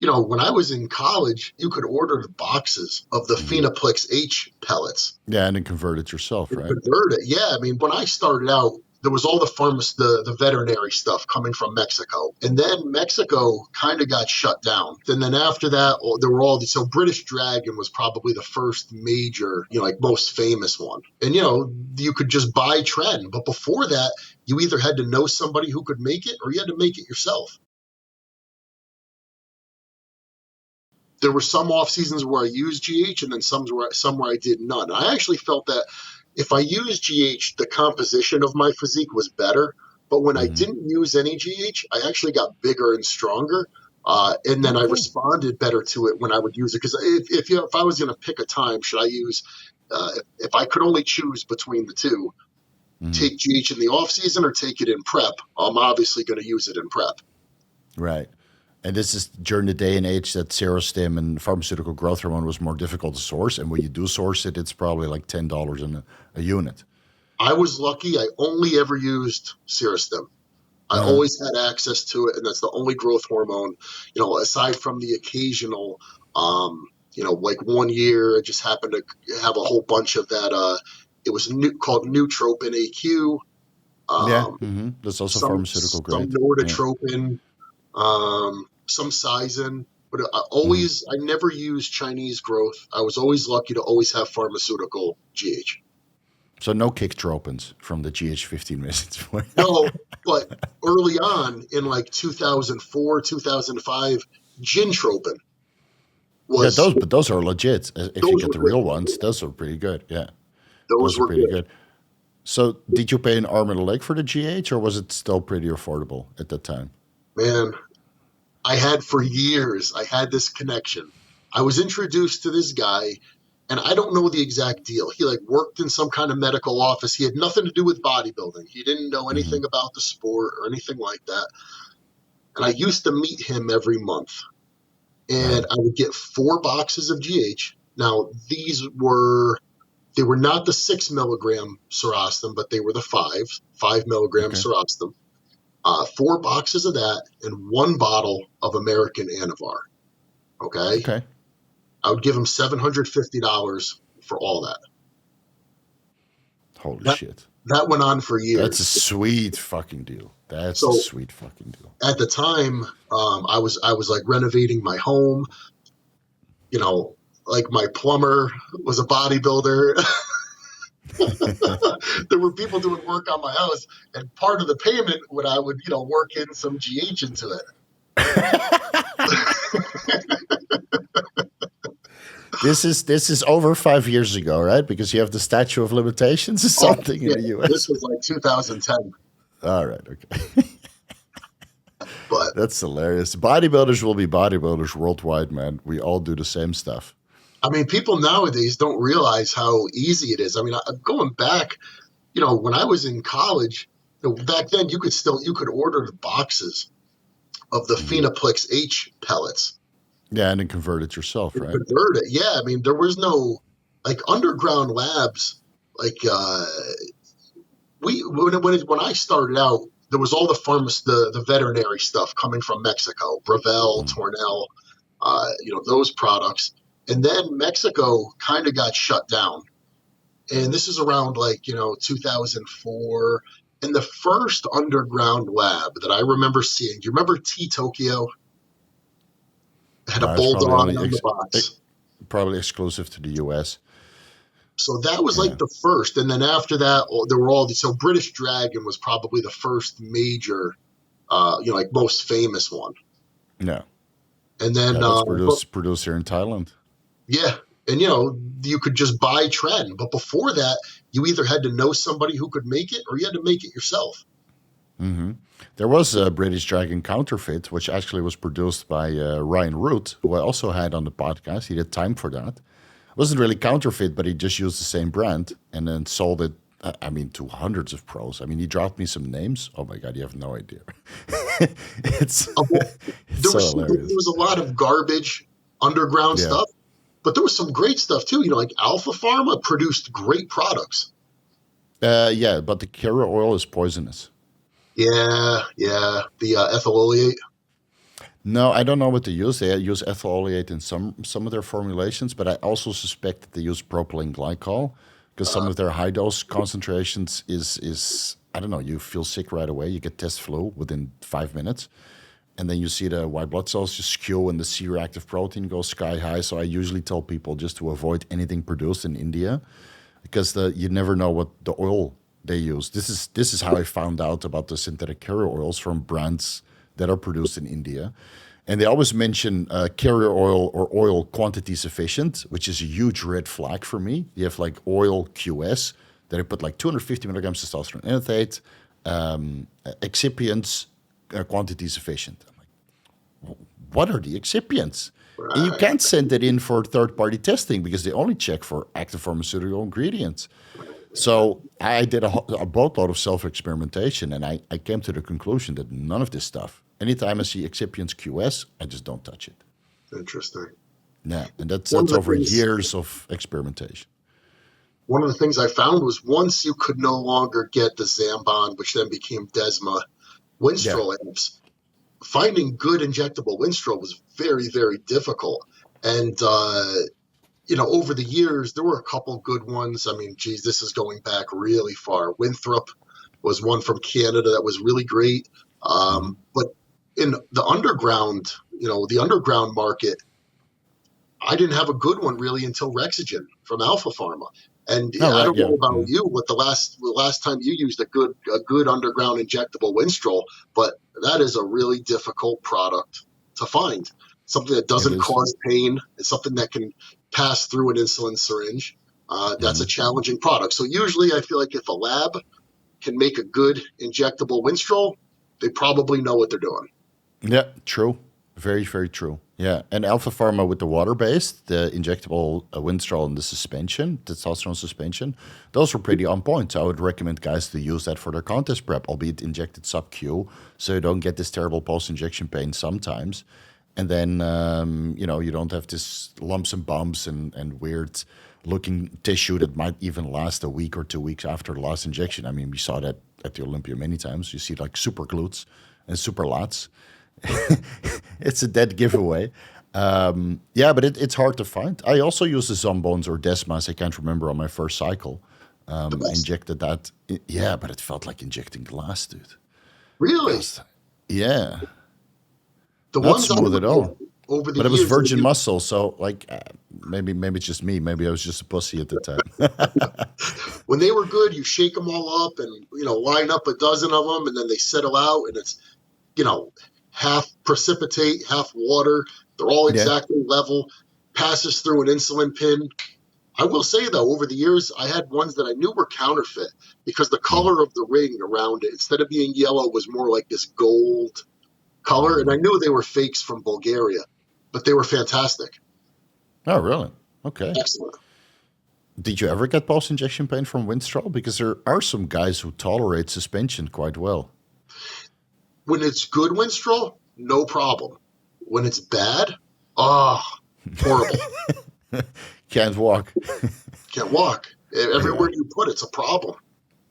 When I was in college, you could order the boxes of the Hmm. Phenoplex H pellets Yeah, and then convert it yourself, and right? convert it. Yeah, I mean, when I started out, there was all the veterinary stuff coming from Mexico, and then Mexico kind of got shut down. And then after that, there were all these. So British Dragon was probably the first major, like most famous one. And you could just buy Tren, but before that, you either had to know somebody who could make it, or you had to make it yourself. There were some off seasons where I used GH, and then some where I did none. I actually felt that if I used GH, the composition of my physique was better. But when I Hmm. didn't use any GH, I actually got bigger and stronger. And then I Okay. responded better to it when I would use it. Because if I was going to pick a time, should I use? If I could only choose between the two, Hmm. take GH in the off season or take it in prep, I'm obviously going to use it in prep. Right. And this is during the day and age that Serostim and pharmaceutical growth hormone was more difficult to source. And when you do source it, it's probably like $10 a unit. I was lucky. I only ever used Serostim. I Uh-huh. always had access to it, and that's the only growth hormone. Aside from the occasional, like one year, I just happened to have a whole bunch of that. It was called Nutropin AQ, Yeah. um, Hmm. That's also pharmaceutical some grade. Yeah. Norditropin, some Sizin. But Hmm. I never used Chinese growth. I was always lucky to always have pharmaceutical GH. So no kick tropins from the GH15 visits. No, but early on in like 2004, 2005, Gintropin Yeah, was but those are legit. If you those get were the real ones, good. those are pretty good. Yeah, Those those are were pretty good. good. So, did you pay an arm and a leg for the GH, or was it still pretty affordable at that time? Man, I had for years, I had this connection. I was introduced to this guy, and I don't know the exact deal. He like worked in some kind of medical office. He had nothing to do with bodybuilding. He didn't know Hmm. anything about the sport or anything like that. And I used to meet him every month. Uh, And I would get 4 boxes of GH. Now, they were not the 6 milligram Serostim, but they were the 5 milligram okay, Serostim. 4 boxes of that and 1 bottle of American Anavar. Okay. okay. I would give him $750 for all that. Holy That shit, that went on for that's a years. sweet fucking deal. That's a So sweet fucking deal. at the time, I was like renovating my home. You know, like my plumber was a bodybuilder. There were people doing work on my house, and part of the payment when I would, work in some GH into it. This is over 5 years ago, right? Because you have the statute of limitations or Oh something in yeah, the this US. was like 2010, All right, okay. but That's hilarious. Bodybuilders will be bodybuilders worldwide, man. We all do the same stuff. I mean, people nowadays don't realize how easy it is. I mean, going back, when I was in college, back then you could order the boxes of the Hmm. Phenoplex H pellets Yeah, and then convert it yourself, and right? convert it. Yeah, I mean, there was no like underground labs. Like when I started out, there was all the veterinary stuff coming from Mexico, Bravel, Mm. Tornell, those products. And then Mexico kind of got shut down. And this is around like, 2004. And the first underground lab that I remember seeing, do you remember T Tokyo? It had a No, it's probably bulldog only on the box. probably exclusive to the US. So that was like Yeah. the first. And then after that, there were all these. So British Dragon was probably the first major, like most famous one. No. And then, Yeah, that's but produced here in Thailand. yeah, and you could just buy Tren. But before that, you either had to know somebody who could make it, or you had to make it yourself. Hmm. There was a British Dragon counterfeit, which actually was produced by Ryan Root, who I also had on the podcast. He did time for that. It wasn't really counterfeit, but he just used the same brand and then sold it. I mean, to hundreds of pros. I mean, he dropped me some names. Oh my god, you have no idea. it's Well, it's so there hilarious. was a lot of garbage underground Yeah. stuff, but there was some great stuff too. Like Alpha Pharma produced great products. Yeah, but the Kira oil is poisonous. Yeah, yeah, the ethyl oleate. No, I don't know what they use. They use ethyl oleate in some of their formulations, but I also suspect that they use propylene glycol because some Uh, of their high dose concentrations is I don't know. You feel sick right away. You get test flu within 5 minutes, and then you see the white blood cells just skew and the C-reactive protein goes sky high. So I usually tell people just to avoid anything produced in India because you never know what the oil they use. This is how I found out about the synthetic carrier oils from brands that are produced in India, and they always mention carrier oil or oil quantity sufficient, which is a huge red flag for me. You have like oil QS that I put like 250 milligrams testosterone enanthate, excipients quantity sufficient. I'm like, what are the excipients? And you right. can't send it in for third-party testing because they only check for active pharmaceutical ingredients. So I did a boatload of self-experimentation, and I came to the conclusion that none of this stuff. Anytime I see excipients QS, I just don't touch it. Interesting. Yeah, and that's One that's of the over things years of experimentation. One of the things I found was once you could no longer get the Zambon, which then became Desma, Yeah. Winstrol amps, finding good injectable Winstrol was very, very difficult. And over the years, there were a couple good ones. I mean, geez, this is going back really far. Winthrop was one from Canada that was really great. Hmm. But in the underground market, I didn't have a good one really until Rexagen from Alpha Pharma. And Oh, yeah, I right. don't Yeah. know about Mhm. you, but the last time you used a good underground injectable Winstrol, but that is a really difficult product to find. Something that It doesn't is. cause pain. It's something that can pass through an insulin syringe. That's a Hmm. challenging product. So usually, I feel like if a lab can make a good injectable Winstrol, they probably know what they're doing. Yeah. True. Very, very true. Yeah. And Alpha Pharma with the water based, the injectable Winstrol and the suspension, testosterone suspension, those were pretty on point. So I would recommend guys to use that for their contest prep, albeit injected sub Q, so you don't get this terrible post injection pain sometimes. And then, you don't have this lumps and bumps and weird looking tissue that might even last a week or 2 weeks after the last injection. I mean, we saw that at the Olympia many times. You see like super glutes and super lats. It's a dead giveaway. Yeah, but it's hard to find. I also used the Zombones or Desmas, I can't remember, on my first cycle. The best, Injected that. Yeah, but it felt like injecting glass, dude. really. Because, yeah, The not ones I smooth would at get all. over the But it was years, I virgin do. muscle, so like maybe it's just me. Maybe I was just a pussy at the time. When they were good, you shake them all up and line up a dozen of them, and then they settle out, and it's you know half precipitate, half water. They're all Yeah. exactly level. Passes through an insulin pin. I will say though, over the years, I had ones that I knew were counterfeit because the Mm. color of the ring around it, instead of being yellow, was more like this gold color, and I Hmm. knew they were fakes from Bulgaria, but they were fantastic, Oh, really? Okay. excellent. Did you ever get post injection pain from Winstrol? Because there are some guys who tolerate suspension quite well. When it's good Winstrol, no problem. When it's bad, ah, horrible. Can't walk. Can't walk. Yeah. Everywhere you put it's a problem.